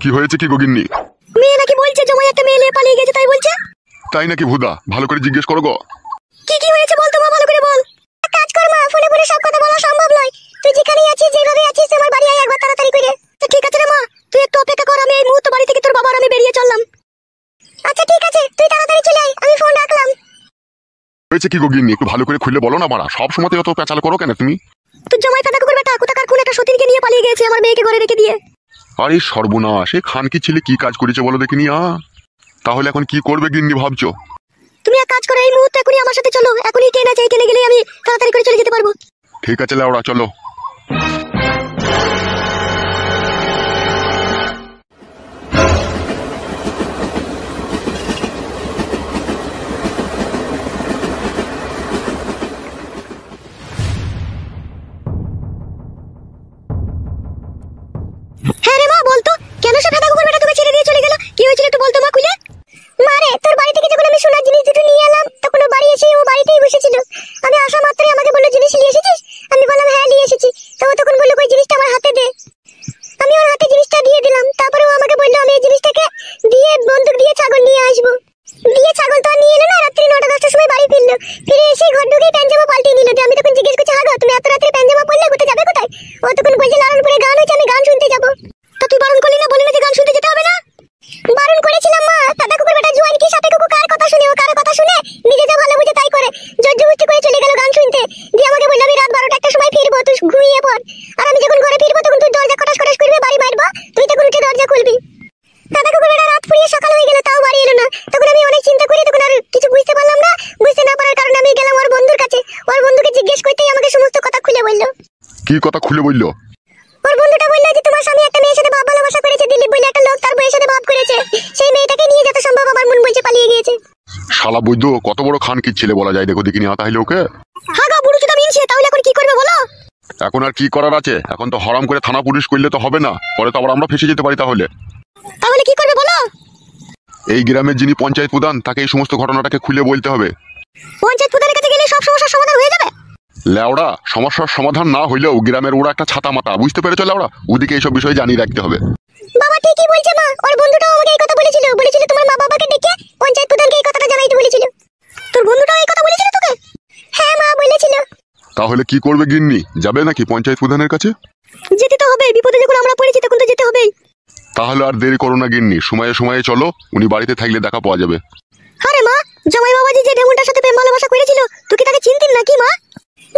কি হয়েছে কি গগিন্নি? মেয়ে নাকি বলছে জমাই একটা মেয়ে নিয়ে পালিয়ে গেছে, তাই বলছে। তাই নাকি ভুদা? ভালো করে জিজ্ঞেস করো গো। কি কি হয়েছে বল তো মা, ভালো করে বল। কাজ কর মা, ফোনে ফোনে সব কথা বলা সম্ভব নয়। তুই যেখানেই আছিস, যেভাবে আছিস, আমার বাড়ি আয় একবার তাড়াতাড়ি করে। ঠিক আছে রে মা, তুই একটু অপেক্ষা কর, আমি এই মুহূর্তে বাড়ি থেকে তোর বাবা আর আমি বেরিয়ে চললাম। আচ্ছা ঠিক আছে, তুই তাড়াতাড়ি চলে আয়, আমি ফোন রাখলাম। হয়েছে কি গগিন্নি? একটু ভালো করে খুলে বলো না মারা, সব সময় অত পেঁচাল করো কেন তুমি? তুই জমাই ফাটা কুকুর বেটা কোথাকার কোন একটা সতীনকে নিয়ে পালিয়ে গেছে, আমার মেয়েকে ঘরে রেখে দিয়ে। আরে সর্বনাশ, এই খানকি ছেলে কি কাজ করেছে বলো দেখিনি। তাহলে এখন কি করবে গিন্নি ভাবছো? তুমি এক কাজ করো, এই মুহূর্তে এখনই আমার সাথে চলো, এখনই ট্রেন আছে, ট্রেনে গেলেই আমি তাড়াতাড়ি করে চলে যেতে পারবো। ঠিক আছে লাউড়া, চলো। হ্যাঁ রে মা, বলতো কেন সে ফাটা কুকুর বেটা তোকে ছেড়ে দিয়ে চলে গেল? কি হয়েছিল একটু বলতো মা খুলে। মারে, তোর বাড়ি থেকে যখন আমি সোনার জিনিস দুটো নিয়ে এলাম, তখন ও বাড়ি এসে ও বাড়িতেই বসেছিল। আমি আসা মাত্রই আমাকে বললো, জিনিস নিয়ে এসেছিস? আমি বললাম হ্যাঁ নিয়ে এসেছি। তো ও তখন বললো, ওই জিনিসটা আমার হাতে দে। আমি ওর হাতে জিনিসটা দিয়ে দিলাম। তারপরে ও আমাকে বললো, আমি এই জিনিসটাকে দিয়ে বন্দুক দিয়ে ছাগল নিয়ে আসবো। দিয়ে ছাগল তো আর নিয়ে এলো না, রাত্রি 9টা 10টার সময় বাড়ি ফিরলো। ফিরে এসে ঘর ঢুকেই প্যান্জামা পাল্টিয়ে নিল। আমি তখন জিজ্ঞেস করছি, হাগো তুমি এত রাত্রে প্যান্জামা পরলে, কোথায় যাবে কোথায়? ও তখন বলছে, লালনপুরে গান হয়েছে, আমি গান শুনতে যাবো। তা তুই বারণ করলি না, বলি না যে গান শুনতে যেতে হবে না? বারণ করেছিলাম মা, ফাটা কুকুর বেটা জোয়ান কি সাপে কুকুর কার কথা শুনে, ও কার কথা শুনে নিজে যা ভালো বুঝে তাই করে। জোরজবস্তি করে চলে গেল গান শুনতে। দিয়ে আমাকে বললো, আমি রাত 12টা 1টার সময় ফিরবো, তুই ঘুমিয়ে পড়। আর আমি যখন ঘরে ফিরবো তখন তুই দরজা খটাস খটাস করবি, বাড়ি মারবো, তুই তখন উঠে দরজা খুলবি। ফাটা কুকুর বেটা রাত ফুরিয়ে সকাল হয়ে গেল, তাও বাড়ি এলো না। তখন আমি অনেক চিন্তা করি, তখন আর কিছু বুঝতে পারলাম না। বুঝতে না পারার কারণে আমি গেলাম ওর বন্ধুর কাছে। ওর বন্ধুকে জিজ্ঞেস করতেই আমাকে সমস্ত কথা খুলে বললো। কি কথা খুলে বললো? ওর বন্ধুটা বললো যে তোমার স্বামী একটা মেয়ের সাথে ভাব ভালোবাসা করেছে, দিলীপ বলে একটা লোক তার বউয়ের সাথে ভাব করেছে। সেই মেয়েটাকে নিয়ে যত সম্ভব আমার মন বলছে পালিয়ে গিয়েছে। শালা বৈদ্য কত বড় খানকি ছেলে বলা যায়, দেখো দেখিনি। তাহলে ওকে হ্যাঁ গো বুড়ো চোদা মিনছে, তাহলে এখন কি করবে বলো? এখন আর কি করার আছে? এখন তো হরাম করে থানা পুলিশ করলে তো হবে না, পরে তো আবার আমরা ফেসে যেতে পারি। তাহলে কি করবে বলো? এই গ্রামের যিনি পঞ্চায়েত প্রধান, তাকে এই সমস্ত ঘটনাটাকে খুলে বলতে হবে। পঞ্চায়েত প্রধানের কাছে গেলে সব সমস্যার সমাধান হয়ে যাবে? লেওড়া, সমস্যার সমাধান না হইলেও গ্রামের ওরা একটা ছাতা মাতা, বুঝতে পেরেছো লেওড়া? ওদিকে এইসব বিষয়ে জানিয়ে রাখতে হবে। বাবা ঠিকই বলছে মা, ওর বন্ধুটাও আমাকে এই কথা বলেছিল। তোমার মা বাবাকে ডেকে পঞ্চায়েত প্রধানকে এই কথাটা জানাইতে বলেছিল। তোর বন্ধুটাও এই কথা বলেছিল তোকে? হ্যাঁ মা বলেছিল। তাহলে কি করবে গিন্নি, যাবে নাকি পঞ্চায়েত প্রধানের কাছে? যেতে তো হবে, বিপদে যখন আমরা পড়েছি তখন তো যেতে হবেই। তাহলে আর দেরি করো না গিন্নি, সময়ে সময়ে চলো, উনি বাড়িতে থাকলে দেখা পাওয়া যাবে। আরে মা, জামাই বাবাজি যে ঢেমুনটার সাথে প্রেম ভালোবাসা করেছিল, তুই কি তাকে চিনতিস নাকি মা?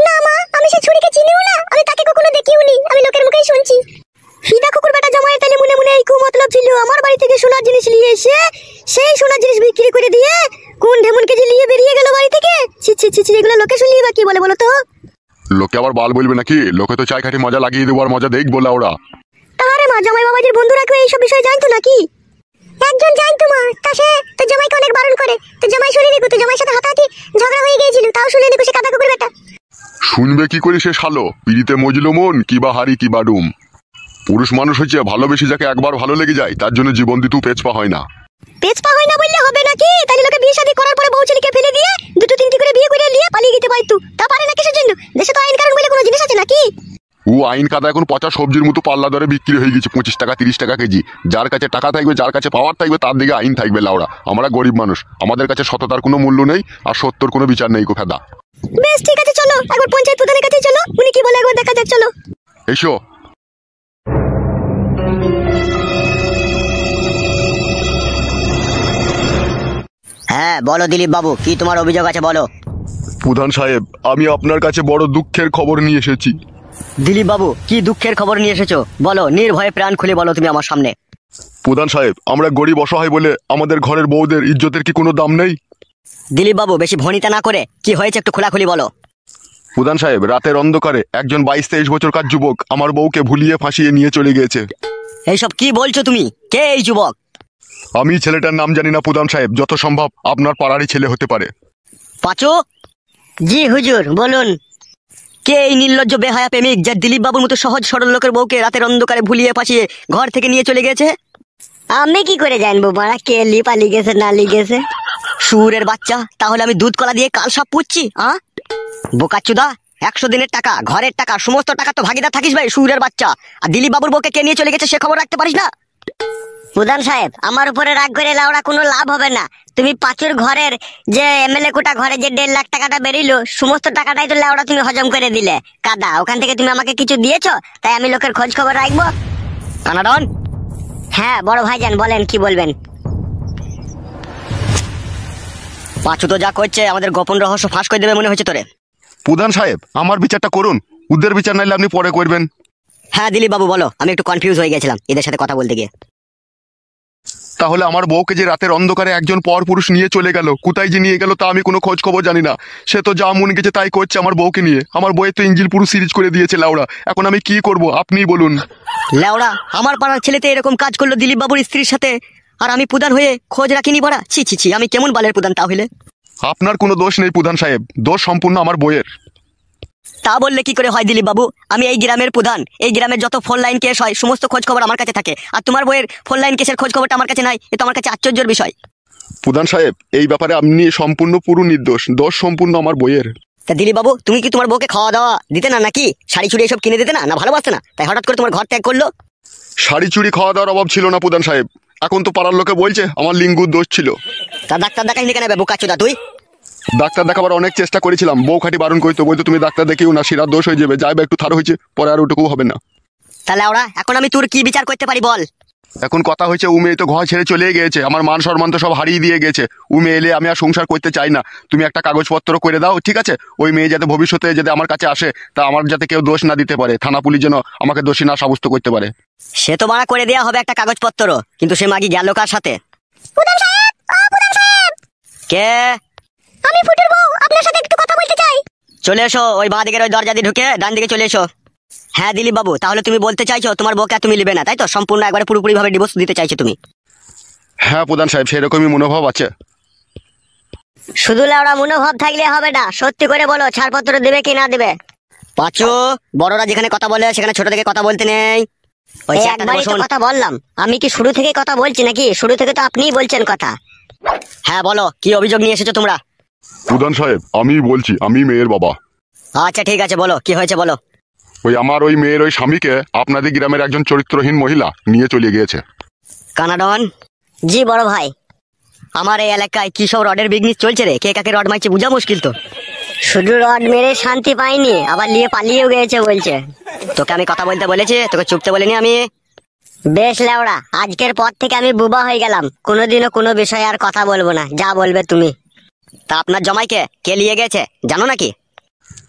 না মা, আমি সেই ছুরিকে চিনিও না, আমি তাকে কখনো দেখিওনি, আমি লোকের মুখেই শুনছি। ফিদা কুকুর বেটা জামাইয়ের তালে মনে মনে এই কুমতলব ছিল, আমার বাড়ি থেকে সোনার জিনিস নিয়ে এসে সেই সোনার জিনিস বিক্রি করে দিয়ে কোন ঢেমুনকে যে নিয়ে বেরিয়ে গেল বাড়ি থেকে। ছি ছি ছি ছি, এগুলো লোকে শুনলি বা কি বলে বলো তো? লোকে আবার বাল বলবে নাকি? লোকে তো চাই খাটি মজা লাগিয়ে দেবো, আর মজা দেখ বলে ওরা। তাহারে মা, জামাই বাবাজির বন্ধুরা কেউ এইসব বিষয় জানতো নাকি? একজন জানতো মা, তা সে তো জামাইকে অনেক বারণ করে। তো জামাই শুনে দেখো, তো জামাইয়ের সাথে হাতাহাতি ঝগড়া হয়ে গিয়েছিল, তাও শুনে দেখো সে কাদা কুকুর বেটা। শুনবে কি করে সে শালো? পিড়িতে মজলো মন, কিবা হারি কিবা ডুম। পুরুষ মানুষ হচ্ছে ভালোবেসে যাকে একবার ভালো লেগে যায়, তার জন্য জীবন দিতেও পেছপা হয় না। পেছপা হয় না বললে হবে নাকি? তাহলে লোকে বিয়ে শাদী করার পরে বউ ছেলেকে ফেলে দিয়ে দুটো তিনটি করে বিয়ে করে নিয়ে পালিয়ে যেতে পারতো। তা পারে না কিসের জন্য? দেশে তো আইন কানুন বলে কোনো জিনিস আছে নাকি? ও আইন কাদা এখন পচা সবজির মতো পাল্লা দরে বিক্রি হয়ে গেছে, 25 টাকা 30 টাকা কেজি। যার কাছে টাকা থাকবে, যার কাছে পাওয়ার থাকবে, তার দিকে আইন থাকবে লাউড়া। আমরা গরিব মানুষ, আমাদের কাছে সততার কোনো মূল্য নেই, আর সত্যর কোনো বিচার নেই। কোফাদা বেশ ঠিক আছে, চলো একবার পঞ্চায়েত প্রধানের কাছে চলো, উনি কি বলে একবার দেখা যাক, চলো। এসো। হ্যাঁ বলো দিলীপ বাবু, কি তোমার অভিযোগ আছে বলো। প্রধান সাহেব, আমি আপনার কাছে বড় দুঃখের খবর নিয়ে এসেছি। দিলীপ বাবু, কি দুঃখের খবর নিয়ে এসেছো বলো, নির্ভয়ে প্রাণ খুলে বলো তুমি আমার সামনে। প্রধান সাহেব, আমরা গরিব অসহায় বলে আমাদের ঘরের বউদের ইজ্জতের কি কোনো দাম নেই? দিলীপ বাবু, বেশি ভনিতা না করে কি হয়েছে একটু খোলাখুলি বলো। প্রধান সাহেব, রাতের অন্ধকারে একজন 22-23 বছরকার যুবক আমার বউকে ভুলিয়ে ফাঁসিয়ে নিয়ে চলে গিয়েছে। এইসব কি বলছো তুমি? কে এই যুবক? আমি ছেলেটার নাম জানি না প্রধান সাহেব, যত সম্ভব আপনার পাড়ারই ছেলে হতে পারে। পাঁচু। জি হুজুর, বলুন। কে এই নির্লজ্জ বেহায়া প্রেমিক, যার দিলীপ বাবুর মতো সহজ সরল লোকের বউকে রাতের অন্ধকারে ভুলিয়ে ফাঁসিয়ে ঘর থেকে নিয়ে চলে গেছে? আমি কি করে জানবো মারা কে পালিয়ে গেছে না লিগেছে? সুরের বাচ্চা, তাহলে আমি দুধ কলা দিয়ে কাল সব পুচ্ছি? বোকাচুদা, 100 দিনের টাকা, ঘরের টাকা, সমস্ত টাকা তো ভাগিদার থাকিস ভাই সুরের বাচ্চা। আর দিলীপ বাবুর বউকে কে নিয়ে চলে গেছে সে খবর রাখতে পারিস না? প্রধান সাহেব, আমার উপরে রাগ করে লাউড়া কোনো লাভ হবে না। তুমি পাঁচুর ঘরের যে এমএলএ কোটা ঘরে যে 1.5 লাখ টাকাটা বেরিলো, সমস্ত টাকাটাই তো লাউড়া তুমি হজম করে দিলে। কাদা, ওখান থেকে তুমি আমাকে কিছু দিয়েছো, তাই আমি লোকের খোঁজ খবর রাখবো। কানাডন, হ্যাঁ বড় ভাইজান, বলেন কি বলবেন। পাঁচু তো যা করছে আমাদের গোপন রহস্য ফাঁস করে দেবে মনে হচ্ছে তোরে। প্রধান সাহেব আমার বিচারটা করুন, ওদের বিচার নাইলে আপনি পরে করবেন। হ্যাঁ দিলীপ বাবু বলো, আমি একটু কনফিউজ হয়ে গেছিলাম এদের সাথে কথা বলতে গিয়ে। তাহলে আমার বউকে যে রাতের অন্ধকারে একজন পর পুরুষ নিয়ে চলে গেল, কোথায় যে নিয়ে গেল তা আমি কোনো খোঁজ খবর জানি না। সে তো যা মন গেছে তাই করছে আমার বউকে নিয়ে। আমার বউয়ের তো ইঞ্জিল পুরো সিরিজ করে দিয়েছে লাউড়া। এখন আমি কি করব আপনিই বলুন। লেওড়া, আমার পাড়ার ছেলেতে এরকম কাজ করলো দিলীপ বাবুর স্ত্রীর সাথে, আর আমি প্রধান হয়ে খোঁজ রাখিনি বড়া। ছি ছি ছি, আমি কেমন বালের প্রধান তাহলে? আপনার কোনো দোষ নেই প্রধান সাহেব, দোষ সম্পূর্ণ আমার বউয়ের। তা বললে কি করে হয় দিলীপ বাবু? আমি এই গ্রামের প্রধান, এই গ্রামের যত ফোন লাইন কেস হয় সমস্ত খোঁজ খবর আমার কাছে থাকে, আর তোমার বইয়ের ফোন লাইন কেসের খোঁজ খবরটা আমার কাছে নাই। এ তো আমার কাছে আশ্চর্যের বিষয়। প্রধান সাহেব এই ব্যাপারে আপনি সম্পূর্ণ পুরো নির্দোষ, দোষ সম্পূর্ণ আমার বইয়ের। তা দিলীপ বাবু, তুমি কি তোমার বউকে খাওয়া দাওয়া দিতে না, নাকি শাড়ি চুড়ি এসব কিনে দিতে না, না ভালোবাসতে না, তাই হঠাৎ করে তোমার ঘর ত্যাগ করলো? শাড়ি চুড়ি খাওয়া দাওয়ার অভাব ছিল না প্রধান সাহেব। এখন তো পাড়ার লোকে বলছে আমার লিঙ্গুর দোষ ছিল। তা ডাক্তার দেখাইনি কেন বোকাচোদা তুই? ডাক্তার দেখাবার অনেক চেষ্টা করেছিলাম, বউ খাটি বারণ করতো, বলতো তুমি ডাক্তার দেখিও না, শিরার দোষ হয়ে যাবে, যাইবে একটু থার হয়েছে, পরে আর ওটুকু হবে না। তাহলে ওরা এখন আমি তোর কি বিচার করতে পারি বল? এখন কথা হয়েছে ও মেয়ে তো ঘর ছেড়ে চলে গিয়েছে, আমার মান সম্মান তো সব হারিয়ে দিয়ে গেছে। ও মেয়ে এলে আমি আর সংসার করতে চাই না। তুমি একটা কাগজপত্র করে দাও, ঠিক আছে? ওই মেয়ে যাতে ভবিষ্যতে যাতে আমার কাছে আসে, তা আমার যাতে কেউ দোষ না দিতে পারে, থানা পুলিশ যেন আমাকে দোষী না সাব্যস্ত করতে পারে। সে তো মারা করে দেওয়া হবে একটা কাগজপত্র, কিন্তু সে মাগি গেল কার সাথে? প্রধান সাহেব, ও প্রধান সাহেব, কে? আমি ফুটুর বউ, আপনার সাথে একটু কথা বলতে চাই। চলে এসো, ওই বাঁ দিকের ওই দরজা দিয়ে ঢুকে ডান দিকে চলে এসো। হ্যাঁ দিলীপ বাবু, তাহলে তুমি বলতে চাইছো তোমার বউকে আর তুমি নেবে না, তাই তো? সম্পূর্ণ একবারে পুরোপুরি ভাবে ডিভোর্স দিতে চাইছো তুমি? হ্যাঁ প্রধান সাহেব, সেরকমই মনোভাব আছে। শুধু লাউড়া মনোভাব থাকলে হবে না, সত্যি করে বলো ছাড়পত্র দেবে কি না দেবে। পাঁচু, বড়রা যেখানে কথা বলে সেখানে ছোট থেকে কথা বলতে নেই। ওই এই চেয়ারটাতে একবারই তো বসুন। কথা বললাম, আমি কি শুরু থেকে কথা বলছি নাকি? শুরু থেকে তো আপনিই বলছেন কথা। হ্যাঁ বলো, কি অভিযোগ নিয়ে এসেছো তোমরা? প্রধান সাহেব আমি বলছি, আমি মেয়ের বাবা। আচ্ছা ঠিক আছে, বলো কি হয়েছে বলো। ওই আমার ওই মেয়ের ওই স্বামীকে আপনাদের গ্রামের একজন চরিত্রহীন মহিলা নিয়ে চলে গিয়েছে। কানাডন, জি বড় ভাই। আমার এই এলাকায় কি সব রডের বিজনেস চলছে রে? কে কাকে রড মারছে বোঝা মুশকিল তো। শুধু রড মেরে শান্তি পাইনি, আবার নিয়ে পালিয়েও গেছে বলছে। তোকে আমি কথা বলতে বলেছি, তোকে চুপতে বলিনি আমি। বেশ লেওড়া, আজকের পর থেকে আমি বুবা হয়ে গেলাম, কোনোদিনও কোনো বিষয়ে আর কথা বলবো না, যা বলবে তুমি। তা আপনার জামাইকে কে নিয়ে গেছে জানো নাকি?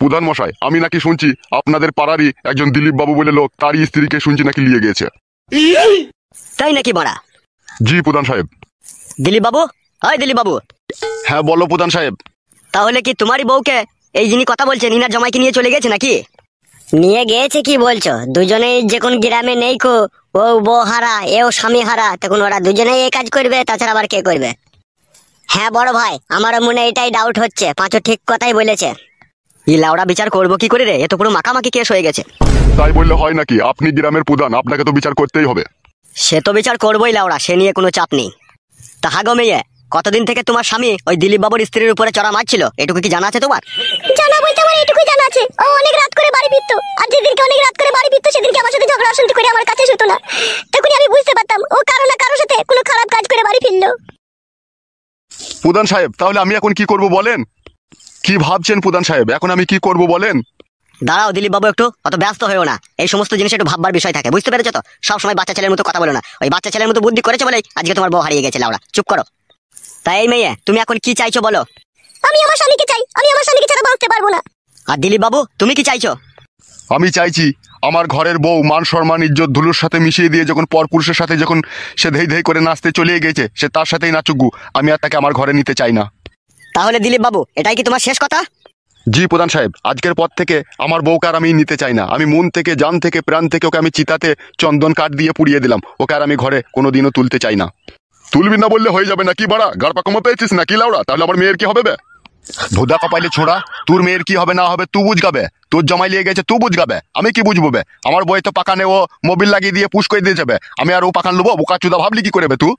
প্রধান মশাই আমি নাকি শুনছি আপনাদের পাড়ারই একজন দিলীপ বাবু বলে লোক, তারই স্ত্রীকে শুনছি নাকি নিয়ে গিয়েছে। তাই নাকি বড়া? জি প্রধান সাহেব। দিলীপ বাবু, হয় দিলীপ বাবু, হ্যাঁ বলো প্রধান সাহেব। তাহলে কি তোমারই বউকে এই যিনি কথা বলছেন ইনার জামাইকে নিয়ে চলে গেছে নাকি? নিয়ে গিয়েছে কি বলছো? দুজনেই যে কোন গ্রামে নেই কো, ও বউ হারা এও স্বামী হারা, তখন ওরা দুজনেই এই কাজ করবে, তাছাড়া আবার কে করবে? হ্যাঁ বড় ভাই, আমারও মনে এটাই ডাউট হচ্ছে, পাঁচু ঠিক কথাই বলেছে। ই লাউড়া বিচার করবো কি করে রে? এ তো পুরো মাখামাখি কেস হয়ে গেছে। তাই বললে হয় নাকি? আপনি গ্রামের প্রধান, আপনাকে তো বিচার করতেই হবে। সে তো বিচার করবোই লাউড়া, সে নিয়ে কোনো চাপ নেই। তা হাগো মেয়ে, কতদিন থেকে তোমার স্বামী ওই দিলীপ বাবুর স্ত্রীর উপরে চড়া মারছিল, এটুকু কি জানা আছে তোমার? জানা বলতে আমার এটুকুই জানা আছে, ও অনেক রাত করে বাড়ি ফিরতো, আর যেদিনকে অনেক রাত করে বাড়ি ফিরতো সেদিনকে আমার সাথে ঝগড়া অশান্তি করে আমার কাছে শুতো না। তখনই আমি বুঝতে পারতাম ও কারো না কারোর সাথে কোনো খারাপ কাজ করে বাড়ি ফিরলো। প্রধান সাহেব তাহলে আমি এখন কি করব বলেন? কি ভাবছেন প্রধান সাহেব, এখন আমি কি করব বলেন? দাঁড়াও দিলীপ বাবু, একটু অত ব্যস্ত হয়েও না, এই সমস্ত জিনিস একটু ভাববার বিষয় থাকে, বুঝতে পেরেছো তো? সবসময় বাচ্চা ছেলের মতো কথা বলো না, ওই বাচ্চা ছেলের মতো বুদ্ধি করেছে বলেই আজকে তোমার বউ হারিয়ে গেছে লাউড়া। চুপ করো। তাই এই মেয়ে, তুমি এখন কি চাইছো বলো? আমি আমার স্বামীকে চাই, আমি আমার স্বামীকে ছাড়া বাঁচতে পারবো না। আর দিলীপ বাবু তুমি কি চাইছো? আমি চাইছি আমার ঘরের বউ মান সম্মান ইজ্জত ধুলোর সাথে মিশিয়ে দিয়ে যখন পরপুরুষের সাথে যখন সে ধেই ধেই করে নাচতে চলে গেছে, সে তার সাথেই নাচুকু, আমি আর তাকে আমার ঘরে নিতে চাই না। তাহলে দিলীপ বাবু এটাই কি তোমার শেষ কথা? জি প্রধান সাহেব, আজকের পর থেকে আমার বউকে আর আমি নিতে চাই না। আমি মন থেকে জান থেকে প্রাণ থেকে ওকে আমি চিতাতে চন্দন কাঠ দিয়ে পুড়িয়ে দিলাম, ওকে আর আমি ঘরে কোনোদিনও তুলতে চাই না। তুলবি না বললে হয়ে যাবে নাকি বাড়া? গাড়পা কমা পেয়েছিস নাকি লাউড়া? তাহলে আমার মেয়ের কি হবে বে? ভোদা কপাইলে ছোড়া, তোর মেয়ের কি হবে না হবে তুই বুঝগাবে, তোর জমাই লিয়ে গেছে তুই বুঝগাবে, আমি কি বুঝবো বে? আমার বই তো পাকানে ও মোবিল লাগিয়ে দিয়ে পুশ করে দিয়ে যাবে, আমি আর ও পাকান লবো? বোকা চুদা ভাবলি কি করে বে তুই?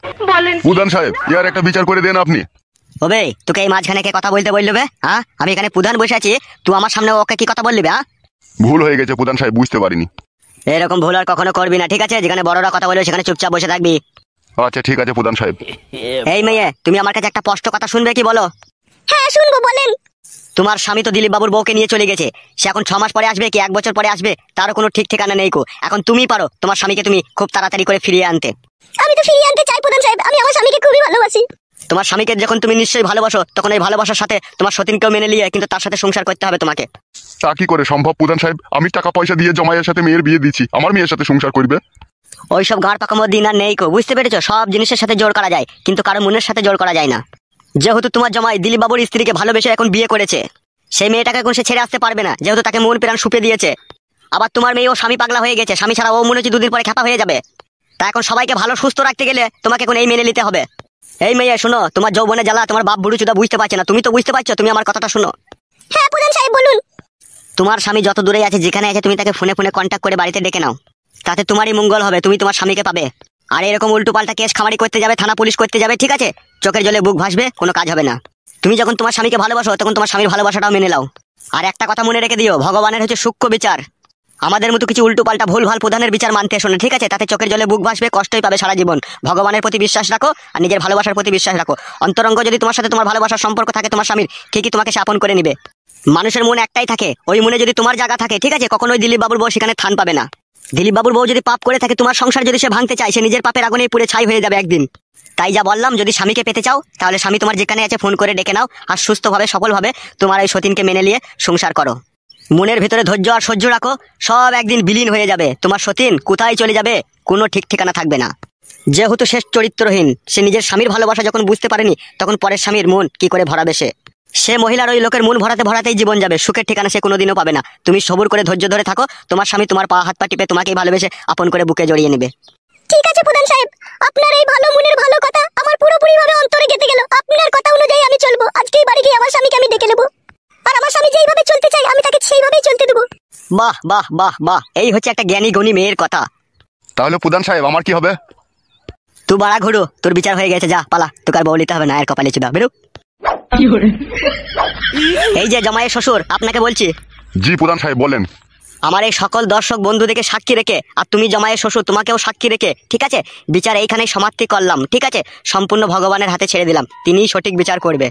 প্রধান সাহেব ইয়ার একটা বিচার করে দেন আপনি। ওবে, তোকে এই মাঝখানে কে কথা বলতে বললো বে? হ্যাঁ, আমি এখানে প্রধান বসে আছি, তুই আমার সামনে ওকে কি কথা বললি বে? হ্যাঁ, ভুল হয়ে গেছে প্রধান সাহেব, বুঝতে পারিনি। এরকম ভুল আর কখনো করবি না, ঠিক আছে? যেখানে বড়রা কথা বলবে সেখানে চুপচাপ বসে থাকবি। আচ্ছা ঠিক আছে প্রধান সাহেব। এই মেয়ে, তুমি আমার কাছে একটা স্পষ্ট কথা শুনবে কি বলো? হ্যাঁ শুনবো, বলেন। তোমার স্বামী তো দিলীপ বাবুর বউকে নিয়ে চলে গেছে। সে এখন 6 মাস পরে আসবে কি 1 বছর পরে আসবে তারও কোনো ঠিক ঠিকানা নেই কো। এখন তুমি পারো তোমার স্বামীকে তুমি খুব তাড়াতাড়ি করে ফিরিয়ে আনতে। আমি তো ফিরিয়ে আনতে চাই প্রধান সাহেব, আমি আমার স্বামীকে খুবই ভালোবাসি। তোমার স্বামীকে যখন তুমি নিশ্চয়ই ভালোবাসো, তখন এই ভালোবাসার সাথে তোমার সতীনকেও মেনে নিয়ে কিন্তু তার সাথে সংসার করতে হবে তোমাকে। তা কি করে সম্ভব প্রধান সাহেব? আমি টাকা পয়সা দিয়ে জমাইয়ের সাথে মেয়ের বিয়ে দিচ্ছি, আমার মেয়ের সাথে সংসার করবে? ওইসব গাড় পাকামো দিন আর নেই কো, বুঝতে পেরেছো? সব জিনিসের সাথে জোর করা যায়, কিন্তু কারো মনের সাথে জোর করা যায় না। যেহেতু তোমার জামাই দিলীপ বাবুর স্ত্রীকে ভালোবেসে এখন বিয়ে করেছে, সেই মেয়েটাকে এখন সে ছেড়ে আসতে পারবে না, যেহেতু তাকে মন প্রাণ সুপে দিয়েছে। আবার তোমার মেয়ে ও স্বামী পাগলা হয়ে গেছে, স্বামী ছাড়া ও মনে হচ্ছে 2 দিন পরে খ্যাপা হয়ে যাবে। তা এখন সবাইকে ভালো সুস্থ রাখতে গেলে তোমাকে এখন এই মেনে নিতে হবে। এই মেয়ে শোনো, তোমার যৌবনে জ্বালা তোমার বাপ বুড়ো চুদা বুঝতে পারছে না, তুমি তো বুঝতে পারছো। তুমি আমার কথাটা শোনো। হ্যাঁ প্রধান সাহেব বলুন। তোমার স্বামী যত দূরে আছে, যেখানে আছে, তুমি তাকে ফোনে ফোনে কন্ট্যাক্ট করে বাড়িতে ডেকে নাও। তাতে তোমারই মঙ্গল হবে, তুমি তোমার স্বামীকে পাবে। আর এরকম উল্টো পাল্টা কেস খামারি করতে যাবে, থানা পুলিশ করতে যাবে, ঠিক আছে? চোখের জলে বুক ভাসবে, কোনো কাজ হবে না। তুমি যখন তোমার স্বামীকে ভালোবাসো, তখন তোমার স্বামীর ভালোবাসাটাও মেনে নাও। আর একটা কথা মনে রেখে দিও, ভগবানের হচ্ছে সূক্ষ্ম বিচার। আমাদের মতো কিছু উল্টো পাল্টা ভুল ভাল প্রধানের বিচার মানতে এসো না, ঠিক আছে? তাতে চোখের জলে বুক ভাসবে, কষ্টই পাবে সারা জীবন। ভগবানের প্রতি বিশ্বাস রাখো আর নিজের ভালোবাসার প্রতি বিশ্বাস রাখো। অন্তরঙ্গ যদি তোমার সাথে তোমার ভালোবাসার সম্পর্ক থাকে তোমার স্বামীর, ঠিকই তোমাকে সে আপন করে নিবে। মানুষের মন একটাই থাকে, ওই মনে যদি তোমার জায়গা থাকে, ঠিক আছে, কখনোই দিলীপ বাবুর বউ সেখানে থান পাবে না। দিলীপ বাবুর বউ যদি পাপ করে থাকে, তোমার সংসার যদি সে ভাঙতে চায়, সে নিজের পাপের আগুনে পুড়ে ছাই হয়ে যাবে একদিন। তাই যা বললাম, যদি স্বামীকে পেতে চাও, তাহলে স্বামী তোমার যেখানে আছে ফোন করে ডেকে নাও, আর সুস্থভাবে সফলভাবে তোমার এই সতীনকে মেনে নিয়ে সংসার করো। মনের ভেতরে ধৈর্য আর সহ্য রাখো, সব একদিন বিলীন হয়ে যাবে। তোমার সতীন কোথায় চলে যাবে কোনো ঠিক ঠিকানা থাকবে না। যেহেতু শেষ চরিত্রহীন, সে নিজের স্বামীর ভালোবাসা যখন বুঝতে পারেনি, তখন পরের স্বামীর মন কি করে ভরাবে সে? সে মহিলার ওই লোকের মন ভরাতে ভরাতেই জীবন যাবে, সুখের ঠিকানা সে কোনোদিনও পাবে না। তুমি সবুর করে ধৈর্য ধরে থাকো, তোমার স্বামী তোমার পা হাত পা টিপে তোমাকেই ভালোবেসে আপন করে বুকে জড়িয়ে নেবে। ঠিক আছে প্রধান সাহেব, আপনার এই ভালো মনের ভালো কথা আমার পুরোপুরি ভাবে অন্তরে গেঁথে গেল। আপনার কথা অনুযায়ী আমি চলবো। আজকেই বাড়ি গিয়ে আমার স্বামীকে আমি ডেকে নেবো, আর আমার স্বামী যেইভাবে চলতে চাই আমি তাকে সেইভাবেই চলতে দেবো। বাহ বাহ বাহ বাহ, এই হচ্ছে একটা জ্ঞানী গুণী মেয়ের কথা। তাহলে প্রধান সাহেব আমার কি হবে? তুই বাড়া ঘুরো, তোর বিচার হয়ে গেছে, যা পালা, তোকে আর বউ নিতে হবে না, এর কপালে চুদা বেরো। এই যে জামাইয়ের শ্বশুর, আপনাকে বলছি। জি প্রধান সাহেব বলেন। আমার এই সকল দর্শক বন্ধুদেরকে সাক্ষী রেখে, আর তুমি জামাইয়ের শ্বশুর তোমাকেও সাক্ষী রেখে, ঠিক আছে, বিচার এইখানেই সমাপ্তি করলাম, ঠিক আছে? সম্পূর্ণ ভগবানের হাতে ছেড়ে দিলাম, তিনিই সঠিক বিচার করবে।